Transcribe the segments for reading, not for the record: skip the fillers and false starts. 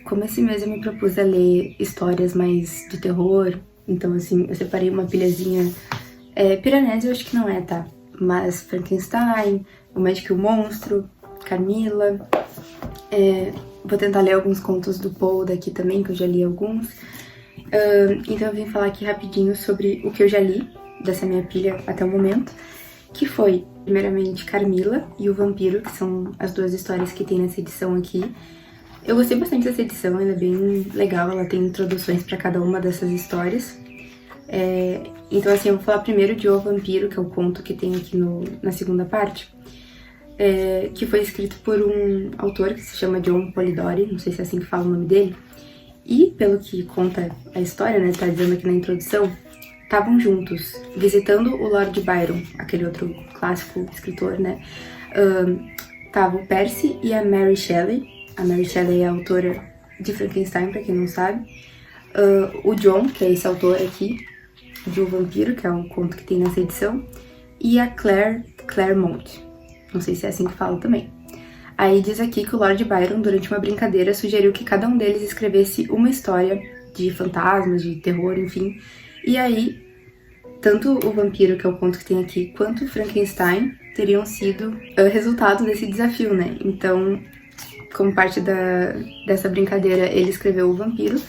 como esse mês eu me propus a ler histórias mais de terror, então assim, eu separei uma pilhazinha. Piranesi eu acho que não é, tá? Mas Frankenstein, O Médico e o Monstro, Carmila. Vou tentar ler alguns contos do Poe daqui também, que eu já li alguns. Então eu vim falar aqui rapidinho sobre o que eu já li dessa minha pilha até o momento, que foi, primeiramente, Carmila e o Vampiro, que são as duas histórias que tem nessa edição aqui. Eu gostei bastante dessa edição, ela é bem legal, ela tem introduções para cada uma dessas histórias. Então assim, eu vou falar primeiro de O Vampiro, que é o conto que tem aqui na segunda parte, que foi escrito por um autor que se chama John Polidori, não sei se é assim que fala o nome dele, e pelo que conta a história, né, tá dizendo aqui na introdução, estavam juntos, visitando o Lord Byron, aquele outro clássico escritor, né. Tava o Percy e a Mary Shelley. A Mary Shelley é a autora de Frankenstein, pra quem não sabe. O John, que é esse autor aqui, de O Vampiro, que é um conto que tem nessa edição. E a Claremont. Não sei se é assim que fala também. Aí diz aqui que o Lord Byron, durante uma brincadeira, sugeriu que cada um deles escrevesse uma história de fantasmas, de terror, enfim. E aí, tanto O Vampiro, que é o conto que tem aqui, quanto Frankenstein teriam sido resultado desse desafio, né? Então, como parte dessa brincadeira, ele escreveu O Vampiro,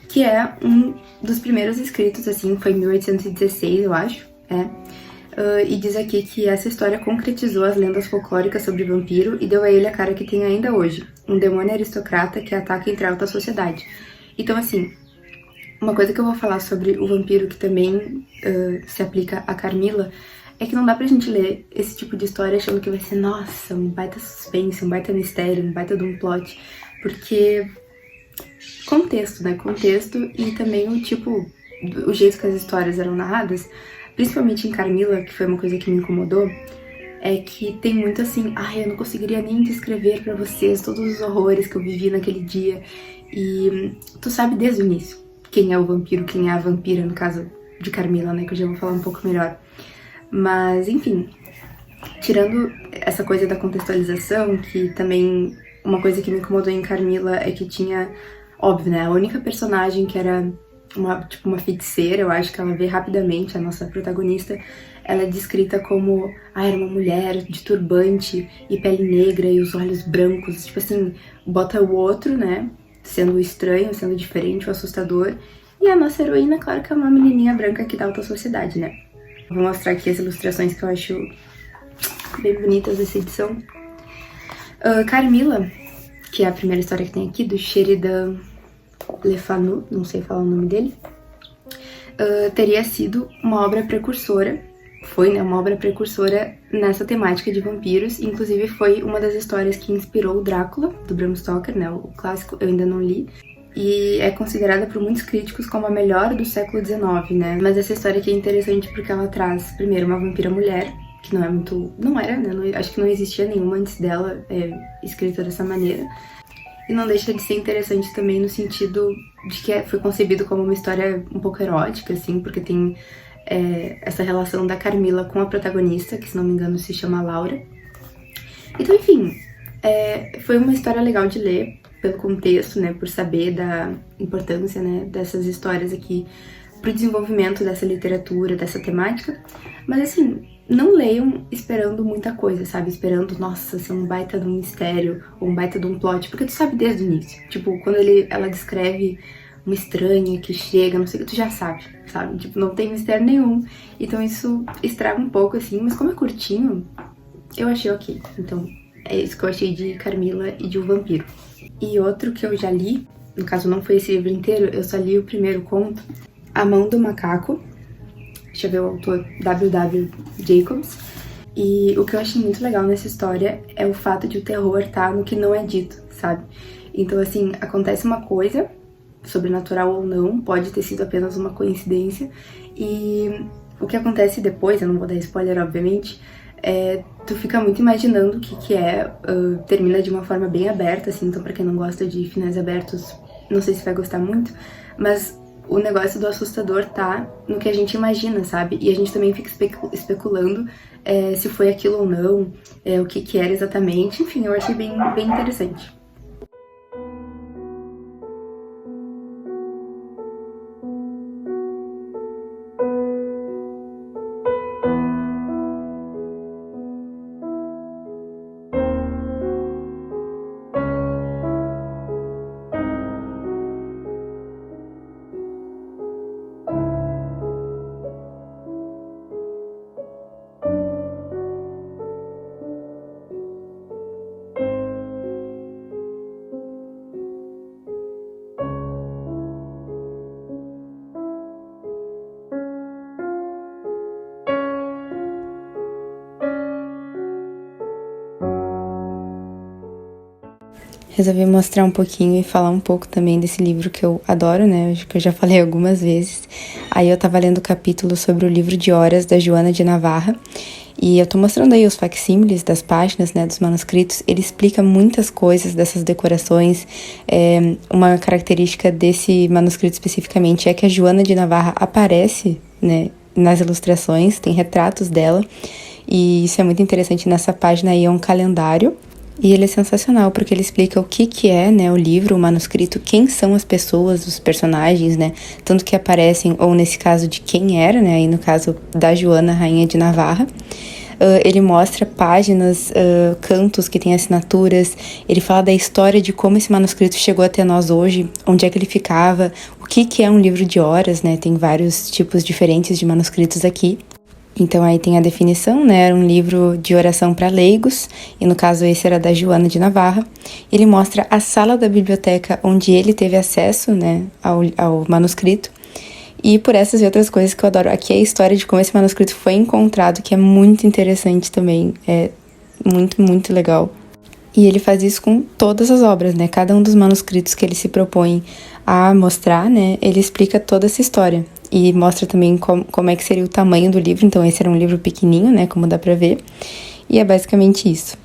que é um dos primeiros escritos, assim, foi em 1816, eu acho, e diz aqui que essa história concretizou as lendas folclóricas sobre o vampiro e deu a ele a cara que tem ainda hoje, um demônio aristocrata que ataca entre a alta sociedade. Então, assim, uma coisa que eu vou falar sobre o vampiro, que também se aplica a Carmila, é que não dá pra gente ler esse tipo de história achando que vai ser, nossa, um baita suspense, um baita mistério, um baita de um plot, porque contexto, né? Contexto e também o jeito que as histórias eram narradas, principalmente em Carmila, que foi uma coisa que me incomodou, é que tem muito assim, eu não conseguiria nem descrever pra vocês todos os horrores que eu vivi naquele dia, e tu sabe desde o início quem é o vampiro, quem é a vampira, no caso de Carmila, né, que eu já vou falar um pouco melhor. Mas, enfim, tirando essa coisa da contextualização, que também uma coisa que me incomodou em Carmila é que tinha, óbvio, né, a única personagem que era uma feiticeira, eu acho que ela vê rapidamente, a nossa protagonista, ela é descrita como, era uma mulher de turbante e pele negra e os olhos brancos, tipo assim, bota o outro, né, sendo estranho, sendo diferente, o assustador, e a nossa heroína, claro que é uma menininha branca aqui da alta sociedade, né. Vou mostrar aqui as ilustrações que eu acho bem bonitas dessa edição. Carmila, que é a primeira história que tem aqui, do Sheridan Le Fanu, não sei falar o nome dele, teria sido uma obra precursora, foi, né, uma obra precursora nessa temática de vampiros, inclusive foi uma das histórias que inspirou o Drácula, do Bram Stoker, né, o clássico, eu ainda não li, e é considerada por muitos críticos como a melhor do século XIX, né, mas essa história aqui é interessante porque ela traz, primeiro, uma vampira mulher, que não era, né, acho que não existia nenhuma antes dela escrita dessa maneira. E não deixa de ser interessante também no sentido de que foi concebido como uma história um pouco erótica, assim, porque tem essa relação da Carmila com a protagonista, que se não me engano se chama Laura. Então, enfim, foi uma história legal de ler, pelo contexto, né, por saber da importância, né, dessas histórias aqui pro desenvolvimento dessa literatura, dessa temática. Mas, assim, não leiam esperando muita coisa, sabe? Esperando, nossa, ser um baita de um mistério ou um baita de um plot, porque tu sabe desde o início. Tipo, quando ela descreve uma estranha que chega, não sei o que, tu já sabe? Tipo, não tem mistério nenhum. Então isso estraga um pouco, assim, mas como é curtinho, eu achei ok. Então, é isso que eu achei de Carmila e de O Vampiro. E outro que eu já li, no caso não foi esse livro inteiro, eu só li o primeiro conto, A Mão do Macaco. Deixa eu ver o autor, W.W. Jacobs. E o que eu achei muito legal nessa história é o fato de o terror estar no que não é dito, sabe? Então, assim, acontece uma coisa, sobrenatural ou não, pode ter sido apenas uma coincidência, e o que acontece depois, eu não vou dar spoiler, obviamente, tu fica muito imaginando o que é, termina de uma forma bem aberta, assim, então pra quem não gosta de finais abertos, não sei se vai gostar muito, mas o negócio do assustador tá no que a gente imagina, sabe? E a gente também fica especulando se foi aquilo ou não, o que era exatamente. Enfim, eu achei bem interessante. resolvi mostrar um pouquinho e falar um pouco também desse livro que eu adoro, né? Acho que eu já falei algumas vezes. Aí eu tava lendo o capítulo sobre o livro de horas da Joana de Navarra. E eu tô mostrando aí os facsímiles das páginas, né, dos manuscritos. Ele explica muitas coisas dessas decorações. Uma característica desse manuscrito especificamente é que a Joana de Navarra aparece, né, nas ilustrações, tem retratos dela. E isso é muito interessante. Nessa página aí é um calendário. E ele é sensacional, porque ele explica o que é, né, o livro, o manuscrito, quem são as pessoas, os personagens, né, tanto que aparecem, ou nesse caso de quem era, né, aí no caso da Joana, rainha de Navarra. Ele mostra páginas, cantos que tem assinaturas, ele fala da história de como esse manuscrito chegou até nós hoje, onde é que ele ficava, o que é um livro de horas, né, tem vários tipos diferentes de manuscritos aqui. Então aí tem a definição, né, era um livro de oração para leigos, e no caso esse era da Joana de Navarra. Ele mostra a sala da biblioteca onde ele teve acesso, né, ao manuscrito, e por essas e outras coisas que eu adoro. Aqui é a história de como esse manuscrito foi encontrado, que é muito interessante também, é muito, muito legal. E ele faz isso com todas as obras, né, cada um dos manuscritos que ele se propõe a mostrar, né, ele explica toda essa história. E mostra também como é que seria o tamanho do livro. Então esse era um livro pequenininho, né, como dá pra ver. E é basicamente isso.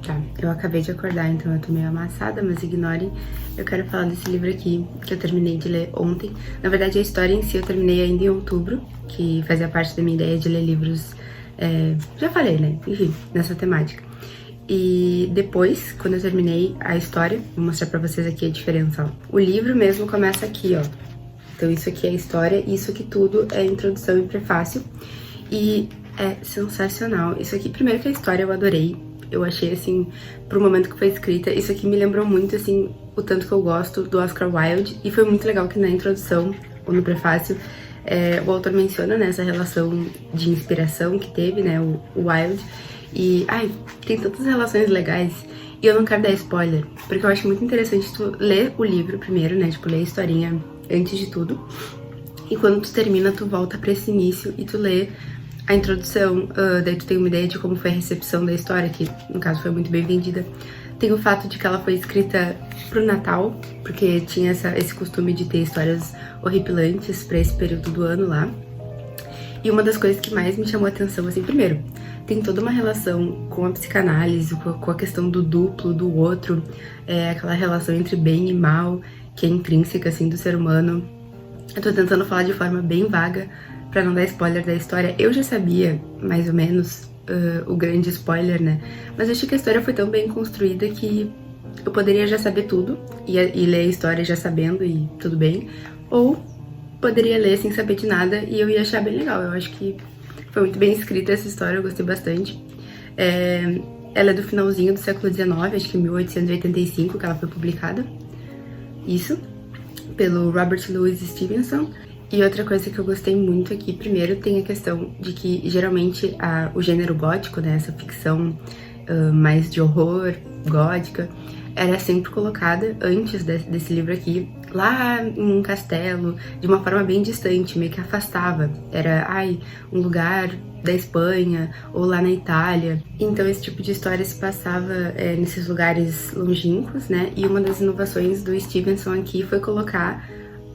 Tá, eu acabei de acordar, então eu tô meio amassada, mas ignorem. Eu quero falar desse livro aqui, que eu terminei de ler ontem. Na verdade, a história em si eu terminei ainda em outubro, que fazia parte da minha ideia de ler livros, já falei, né? Enfim, nessa temática. E depois, quando eu terminei a história, vou mostrar pra vocês aqui a diferença, ó. O livro mesmo começa aqui, ó. Então isso aqui é a história, e isso aqui tudo é introdução e prefácio. E é sensacional. Isso aqui, primeiro que a história eu adorei. Eu achei, assim, pro momento que foi escrita, isso aqui me lembrou muito, assim, o tanto que eu gosto do Oscar Wilde. E foi muito legal que na introdução, ou no prefácio, o autor menciona, né, essa relação de inspiração que teve, né, o Wilde. E, ai, tem tantas relações legais. E eu não quero dar spoiler, porque eu acho muito interessante tu ler o livro primeiro, né, tipo, ler a historinha antes de tudo. E quando tu termina, tu volta pra esse início e tu lê a introdução, daí tu tem uma ideia de como foi a recepção da história, que no caso foi muito bem vendida. Tem o fato de que ela foi escrita pro Natal, porque tinha esse costume de ter histórias horripilantes pra esse período do ano lá. E uma das coisas que mais me chamou a atenção, assim, primeiro, tem toda uma relação com a psicanálise, com a questão do duplo, do outro, aquela relação entre bem e mal, que é intrínseca, assim, do ser humano. Eu tô tentando falar de forma bem vaga, pra não dar spoiler da história. Eu já sabia, mais ou menos, o grande spoiler, né? Mas eu achei que a história foi tão bem construída que eu poderia já saber tudo e ler a história já sabendo e tudo bem. Ou poderia ler sem saber de nada e eu ia achar bem legal. Eu acho que foi muito bem escrita essa história, eu gostei bastante. Ela é do finalzinho do século XIX, acho que 1885 que ela foi publicada. Isso, pelo Robert Louis Stevenson. E outra coisa que eu gostei muito aqui, primeiro tem a questão de que geralmente o gênero gótico, né, essa ficção mais de horror, gótica, era sempre colocada antes desse livro aqui, lá em um castelo, de uma forma bem distante, meio que afastava. Era, um lugar da Espanha ou lá na Itália. Então esse tipo de história se passava nesses lugares longínquos, né? E uma das inovações do Stevenson aqui foi colocar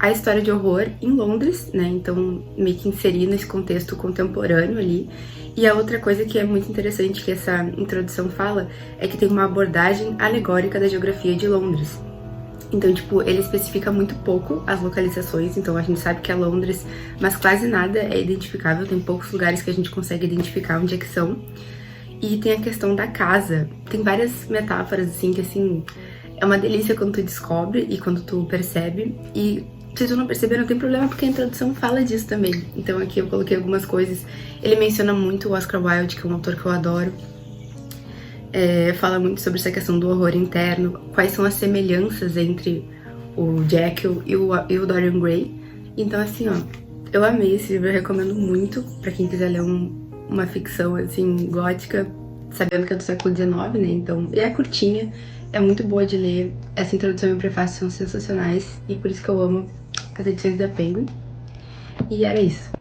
a história de horror em Londres, né? Então, meio que inserir nesse contexto contemporâneo ali. E a outra coisa que é muito interessante que essa introdução fala é que tem uma abordagem alegórica da geografia de Londres. Então, tipo, ele especifica muito pouco as localizações, então a gente sabe que é Londres, mas quase nada é identificável, tem poucos lugares que a gente consegue identificar onde é que são. E tem a questão da casa, tem várias metáforas, assim, que, assim, é uma delícia quando tu descobre e quando tu percebe, e se tu não perceber, não tem problema, porque a introdução fala disso também. Então aqui eu coloquei algumas coisas. Ele menciona muito o Oscar Wilde, que é um autor que eu adoro. Fala muito sobre essa questão do horror interno, quais são as semelhanças entre o Jekyll e o Dorian Gray. Então, assim, ó, eu amei esse livro, eu recomendo muito pra quem quiser ler uma ficção, assim, gótica, sabendo que é do século XIX, né? Então, e é curtinha, é muito boa de ler. Essa introdução e o prefácio são sensacionais, e por isso que eu amo as edições da Penguin. E era isso.